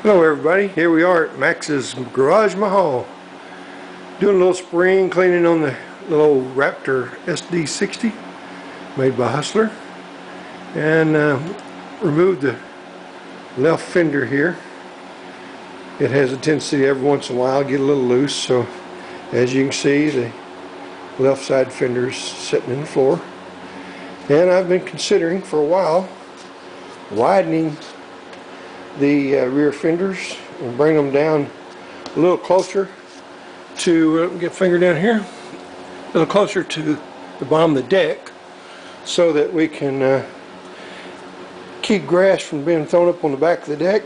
Hello everybody, here we are at MaxsGarajMahal doing a little spring cleaning on the little Raptor SD60 made by Hustler, and removed the left fender here. It has a tendency every once in a while to get a little loose, so as you can see the left side fender is sitting in the floor, and I've been considering for a while widening the rear fenders and bring them down a little closer to, get finger down here, a little closer to the bottom of the deck, so that we can keep grass from being thrown up on the back of the deck,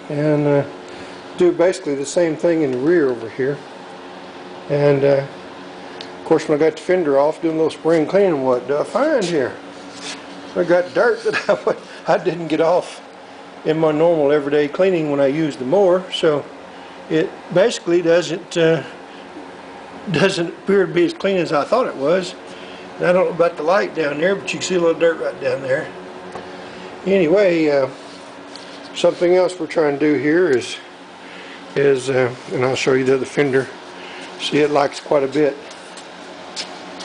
and do basically the same thing in the rear over here. And of course, when I got the fender off doing a little spring cleaning, what do I find here? I got dirt that I didn't get off in my normal everyday cleaning when I use the mower, so it basically doesn't appear to be as clean as I thought it was. And I don't know about the light down there, but you can see a little dirt right down there. Anyway, something else we're trying to do here is and I'll show you the other fender. See, it likes quite a bit.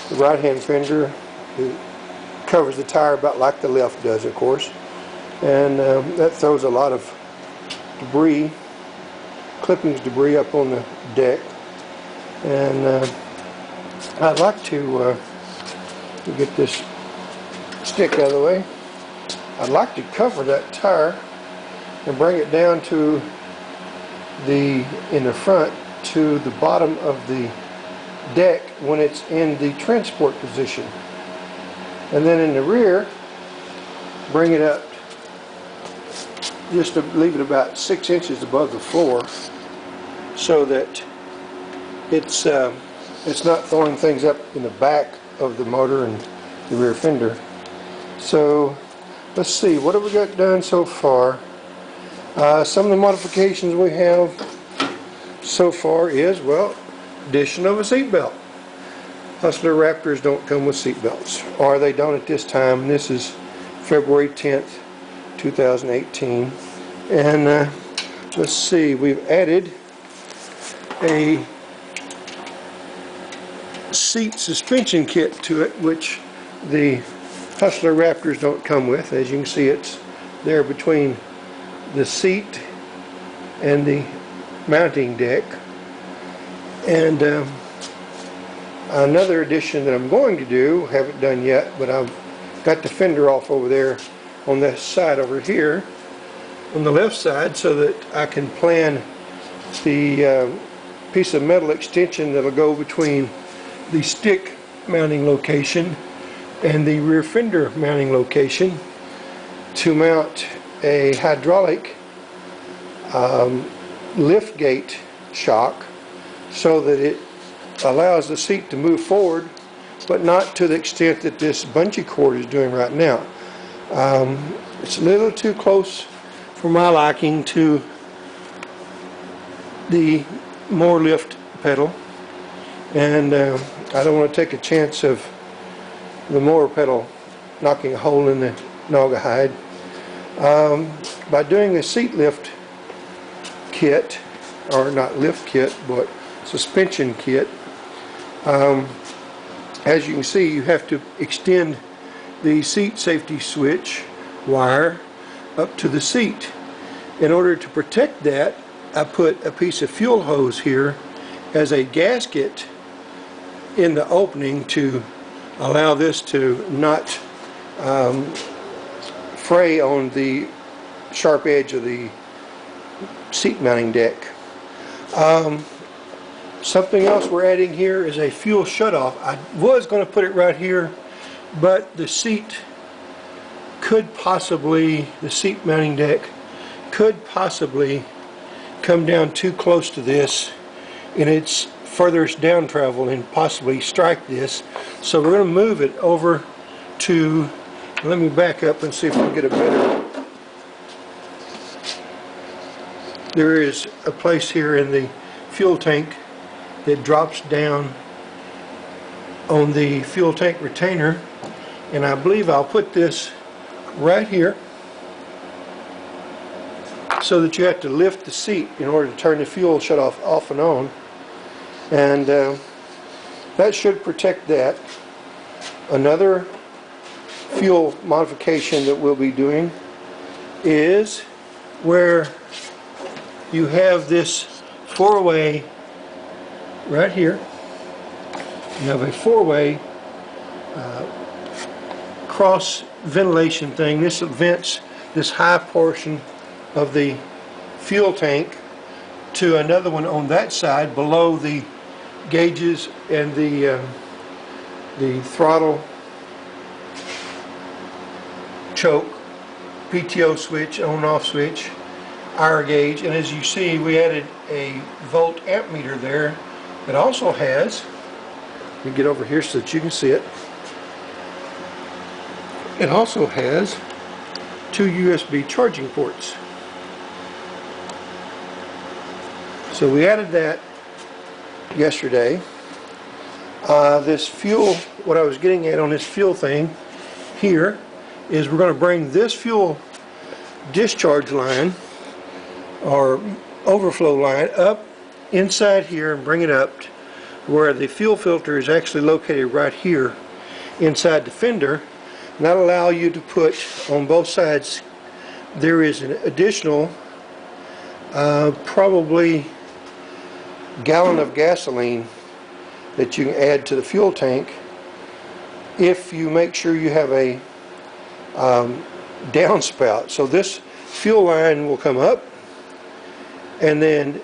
The right hand fender, it covers the tire about like the left does, of course. And that throws a lot of debris, clippings debris up on the deck. And I'd like to get this stick out of the way. I'd like to cover that tire and bring it down to in the front to the bottom of the deck when it's in the transport position. And then in the rear, bring it up just to leave it about 6 inches above the floor, so that it's not throwing things up in the back of the motor and the rear fender. So let's see, what have we got done so far? Some of the modifications we have so far is, well, addition of a seat belt. Hustler Raptors don't come with seat belts, or they don't at this time. This is February 10th 2018, and let's see, we've added a seat suspension kit to it, which the Hustler Raptors don't come with. As you can see, it's there between the seat and the mounting deck. And another addition that I'm going to do, haven't done yet, but I've got the fender off over there on this side over here on the left side, so that I can plan the piece of metal extension that'll go between the stick mounting location and the rear fender mounting location to mount a hydraulic lift gate shock, so that it allows the seat to move forward, but not to the extent that this bungee cord is doing right now. It's a little too close for my liking to the more lift pedal, and I don't want to take a chance of the mower pedal knocking a hole in the naugahyde. By doing the seat lift kit, or not lift kit, but suspension kit, as you can see, you have to extend the seat safety switch wire up to the seat. In order to protect that, I put a piece of fuel hose here as a gasket in the opening to allow this to not fray on the sharp edge of the seat mounting deck. Something else we're adding here is a fuel shutoff. I was going to put it right here, but the seat could possibly, the seat mounting deck could possibly come down too close to this in its furthest down travel and possibly strike this. So we're going to move it over to, let me back up and see if we can get a better. There is a place here in the fuel tank that drops down on the fuel tank retainer, and I believe I'll put this right here so that you have to lift the seat in order to turn the fuel shut off and on. And that should protect that. Another fuel modification that we'll be doing is where you have this four-way right here. You have a four-way cross ventilation thing. This vents this high portion of the fuel tank to another one on that side below the gauges and the throttle choke, PTO switch, on-off switch, hour gauge, and as you see, we added a volt amp meter there that also has, let me get over here so that you can see it, it also has two USB charging ports. So we added that yesterday. This fuel, what I was getting at on this fuel thing here is we're going to bring this fuel discharge line or overflow line up inside here and bring it up to where the fuel filter is actually located right here inside the fender. And that'll allow you to put on both sides, there is an additional probably gallon of gasoline that you can add to the fuel tank if you make sure you have a downspout. So this fuel line will come up and then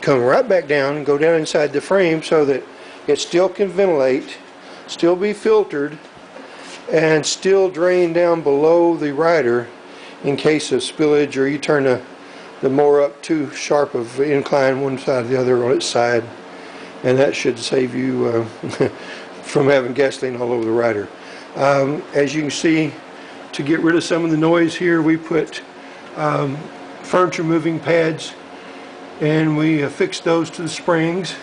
come right back down and go down inside the frame so that it still can ventilate, still be filtered, and still drain down below the rider in case of spillage, or you turn the mower up too sharp of incline one side or the other on its side, and that should save you from having gasoline all over the rider. As you can see, to get rid of some of the noise here, we put furniture moving pads, and we affixed those to the springs,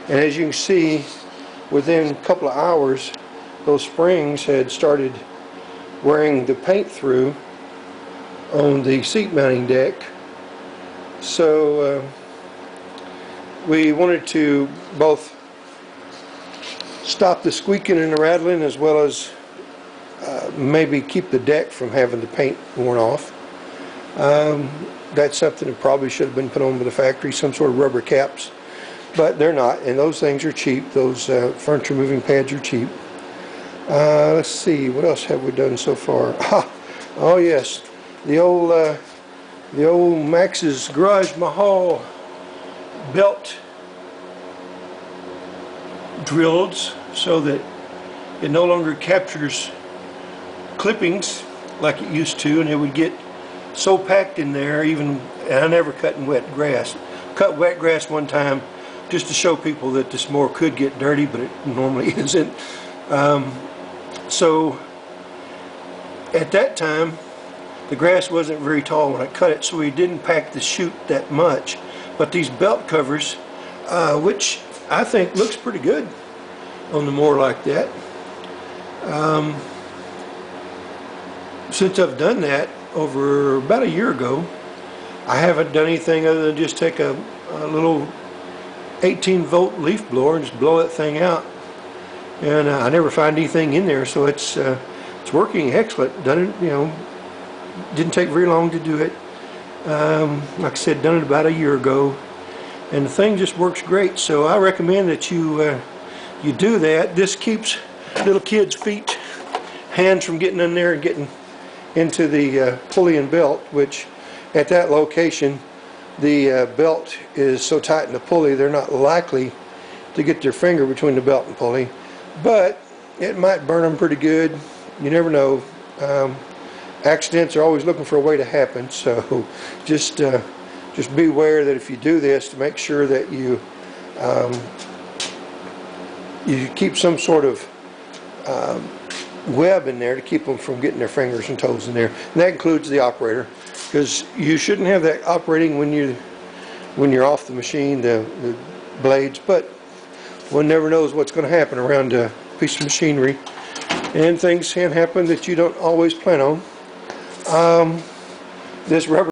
and as you can see, within a couple of hours those springs had started wearing the paint through on the seat mounting deck. So we wanted to both stop the squeaking and the rattling as well as maybe keep the deck from having the paint worn off. That's something that probably should have been put on by the factory, some sort of rubber caps, but they're not, and those things are cheap. Those furniture moving pads are cheap. Let's see, what else have we done so far? Oh yes, the old MaxsGarajMahal belt drilled so that it no longer captures clippings like it used to, and it would get so packed in there. Even, and I never cut in wet grass. Cut wet grass one time just to show people that this mower could get dirty, but it normally isn't. So at that time the grass wasn't very tall when I cut it, so we didn't pack the chute that much. But these belt covers, which I think looks pretty good on the mower like that. Since I've done that over about a year ago, I haven't done anything other than just take a little 18-volt leaf blower and just blow that thing out. And I never find anything in there, so it's working excellent. Done it, you know, didn't take very long to do it. Like I said, done it about a year ago, and the thing just works great. So I recommend that you do that. This keeps little kids' hands from getting in there and getting into the pulley and belt, which at that location the belt is so tight in the pulley they're not likely to get their finger between the belt and pulley, but it might burn them pretty good. You never know. Accidents are always looking for a way to happen, so just be aware that if you do this, to make sure that you keep some sort of web in there to keep them from getting their fingers and toes in there. And that includes the operator, because you shouldn't have that operating when you're off the machine, the blades, but one never knows what's going to happen around a piece of machinery, and things can happen that you don't always plan on. This rubber